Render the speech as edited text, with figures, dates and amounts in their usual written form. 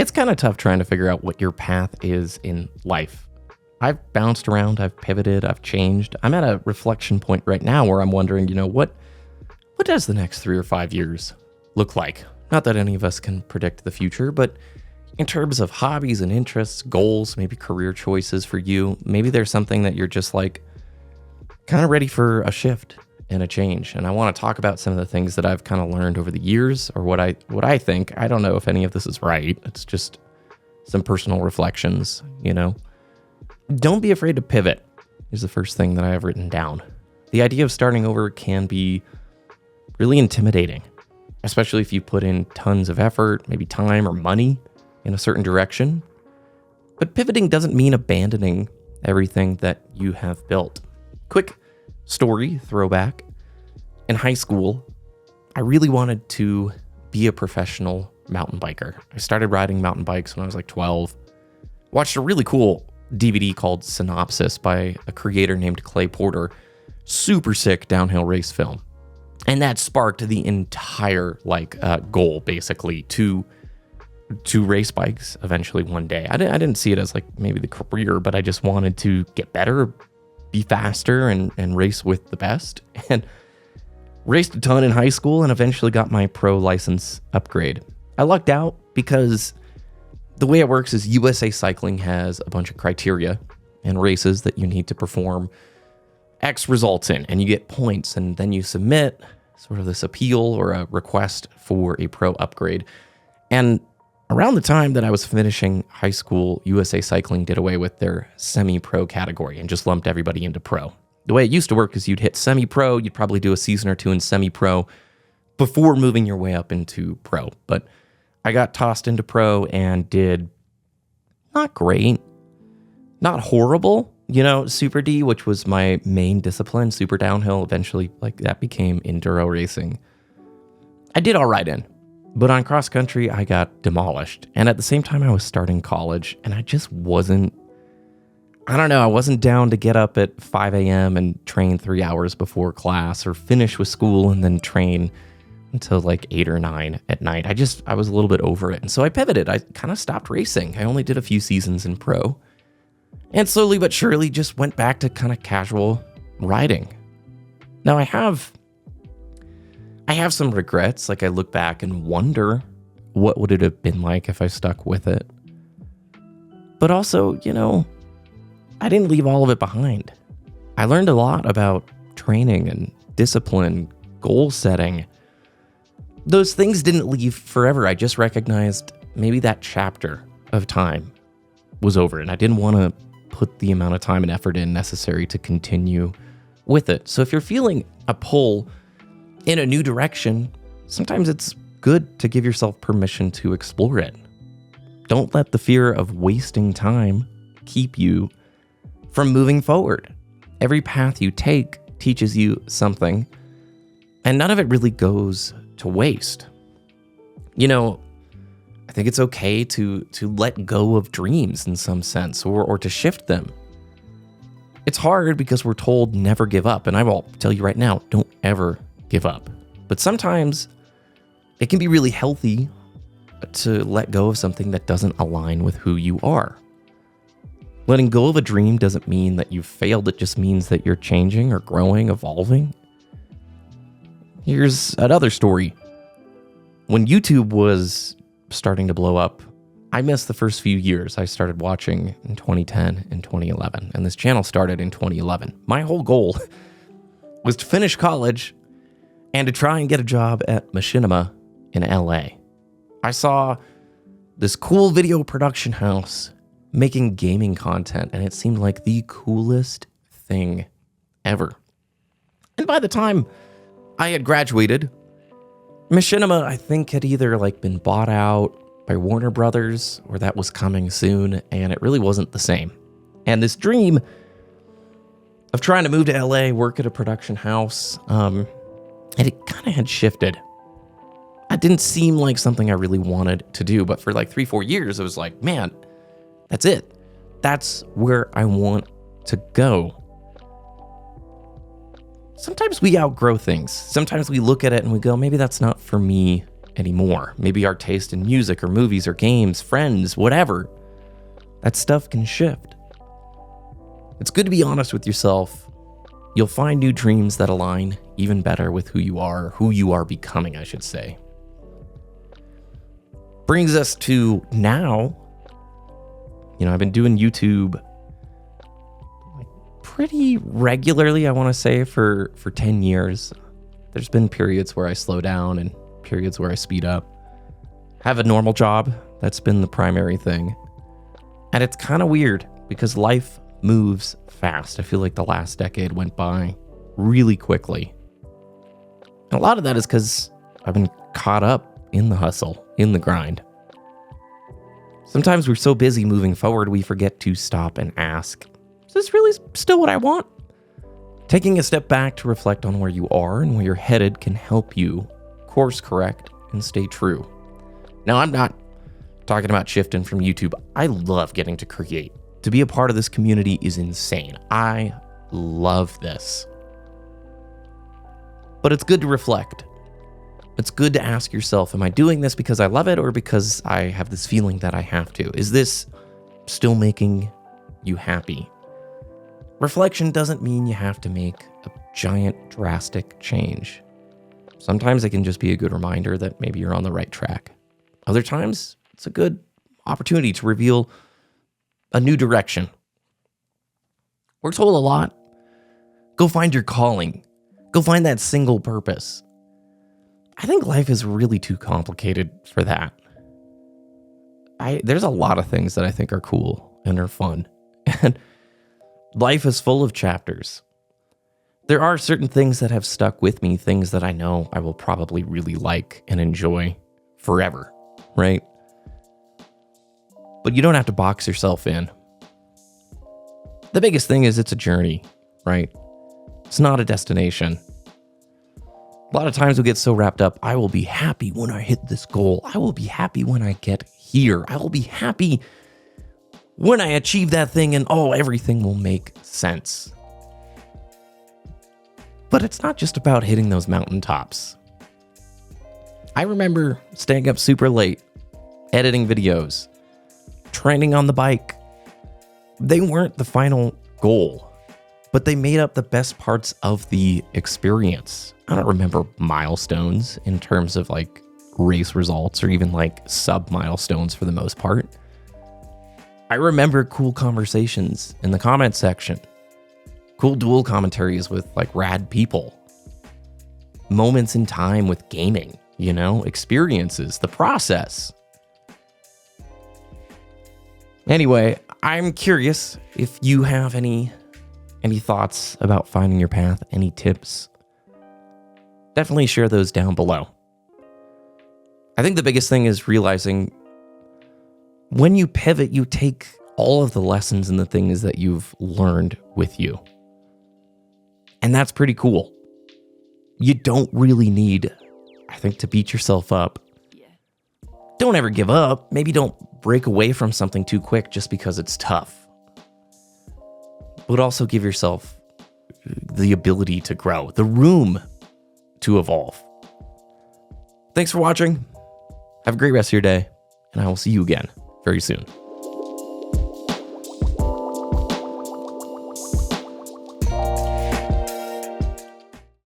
It's kind of tough trying to figure out what your path is in life. I've bounced around, I've pivoted, I've changed. I'm at a reflection point right now where I'm wondering, what does the next 3 or 5 years look like? Not that any of us can predict the future, but in terms of hobbies and interests, goals, maybe career choices for you, maybe there's something that you're just like kind of ready for a shift and a change. And I want to talk about some of the things that I've kind of learned over the years, or what I think. I don't know if any of this is right. It's just some personal reflections, Don't be afraid to pivot is the first thing that I have written down. The idea of starting over can be really intimidating, especially if you put in tons of effort, maybe time or money in a certain direction. But pivoting doesn't mean abandoning everything that you have built. Quick story throwback. In high school, I really wanted to be a professional mountain biker. I started riding mountain bikes when I was like 12. Watched a really cool DVD called Synopsis by a creator named Clay Porter. Super sick downhill race film. And that sparked the entire goal basically to race bikes eventually one day. I didn't see it as like maybe the career, but I just wanted to get better, be faster, and race with the best. And raced a ton in high school and eventually got my pro license upgrade. I lucked out because the way it works is USA Cycling has a bunch of criteria and races that you need to perform X results in, and you get points, and then you submit sort of this appeal or a request for a pro upgrade. And around the time that I was finishing high school, USA Cycling did away with their semi-pro category and just lumped everybody into pro. The way it used to work is you'd hit semi-pro, you'd probably do a season or two in semi-pro before moving your way up into pro. But I got tossed into pro and did not great, not horrible, Super D, which was my main discipline, super downhill. Eventually, that became enduro racing. I did all right in, but on cross country, I got demolished. And at the same time, I was starting college, and I just wasn't, I wasn't down to get up at 5 a.m. and train 3 hours before class, or finish with school and then train until 8 or 9 at night. I was a little bit over it. And so I pivoted. I kind of stopped racing. I only did a few seasons in pro. And slowly but surely just went back to kind of casual riding. Now I have some regrets. I look back and wonder, what would it have been like if I stuck with it? But also, I didn't leave all of it behind. I learned a lot about training and discipline, goal setting. Those things didn't leave forever. I just recognized maybe that chapter of time was over, and I didn't want to put the amount of time and effort in necessary to continue with it. So if you're feeling a pull in a new direction, sometimes it's good to give yourself permission to explore it. Don't let the fear of wasting time keep you from moving forward. Every path you take teaches you something, and none of it really goes to waste. I think it's okay to let go of dreams in some sense, or to shift them. It's hard because we're told never give up, and I will tell you right now, don't ever give up. But sometimes it can be really healthy to let go of something that doesn't align with who you are. Letting go of a dream doesn't mean that you've failed. It just means that you're changing or growing, evolving. Here's another story. When YouTube was starting to blow up, I missed the first few years. I started watching in 2010 and 2011, and this channel started in 2011. My whole goal was to finish college and to try and get a job at Machinima in LA. I saw this cool video production house making gaming content, and it seemed like the coolest thing ever. And by the time I had graduated, Machinima, I think, had either been bought out by Warner Brothers, or that was coming soon, and it really wasn't the same. And this dream of trying to move to LA, work at a production house, it kind of had shifted. It didn't seem like something I really wanted to do, but for 3-4 years, it was like, man, that's it. That's where I want to go. Sometimes we outgrow things. Sometimes we look at it and we go, maybe that's not for me anymore. Maybe our taste in music or movies or games, friends, whatever. That stuff can shift. It's good to be honest with yourself. You'll find new dreams that align even better with who you are becoming, I should say. Brings us to now. I've been doing YouTube pretty regularly, I want to say, for 10 years. There's been periods where I slow down and periods where I speed up. Have a normal job. That's been the primary thing. And it's kind of weird because life moves fast. I feel like the last decade went by really quickly. And a lot of that is because I've been caught up in the hustle, in the grind. Sometimes we're so busy moving forward, we forget to stop and ask, is this really still what I want? Taking a step back to reflect on where you are and where you're headed can help you course correct and stay true. Now, I'm not talking about shifting from YouTube. I love getting to create. To be a part of this community is insane. I love this. But it's good to reflect. It's good to ask yourself, am I doing this because I love it or because I have this feeling that I have to? Is this still making you happy? Reflection doesn't mean you have to make a giant, drastic change. Sometimes it can just be a good reminder that maybe you're on the right track. Other times, it's a good opportunity to reveal a new direction. We're told a lot. Go find your calling. Go find that single purpose. I think life is really too complicated for that. There's a lot of things that I think are cool and are fun. And life is full of chapters. There are certain things that have stuck with me, things that I know I will probably really like and enjoy forever, right? But you don't have to box yourself in. The biggest thing is it's a journey, right? It's not a destination. A lot of times we get so wrapped up, I will be happy when I hit this goal. I will be happy when I get here. I will be happy when I achieve that thing and everything will make sense. But it's not just about hitting those mountaintops. I remember staying up super late, editing videos, training on the bike. They weren't the final goal, but they made up the best parts of the experience. I don't remember milestones in terms of like race results or even like sub milestones for the most part. I remember cool conversations in the comment section, cool dual commentaries with like rad people, moments in time with gaming, experiences, the process. Anyway, I'm curious if you have any thoughts about finding your path, any tips. Definitely share those down below. I think the biggest thing is realizing when you pivot, you take all of the lessons and the things that you've learned with you. And that's pretty cool. You don't really need, I think, to beat yourself up. Don't ever give up. Maybe don't break away from something too quick just because it's tough. But also give yourself the ability to grow, the room to evolve. Thanks for watching. Have a great rest of your day, and I will see you again very soon.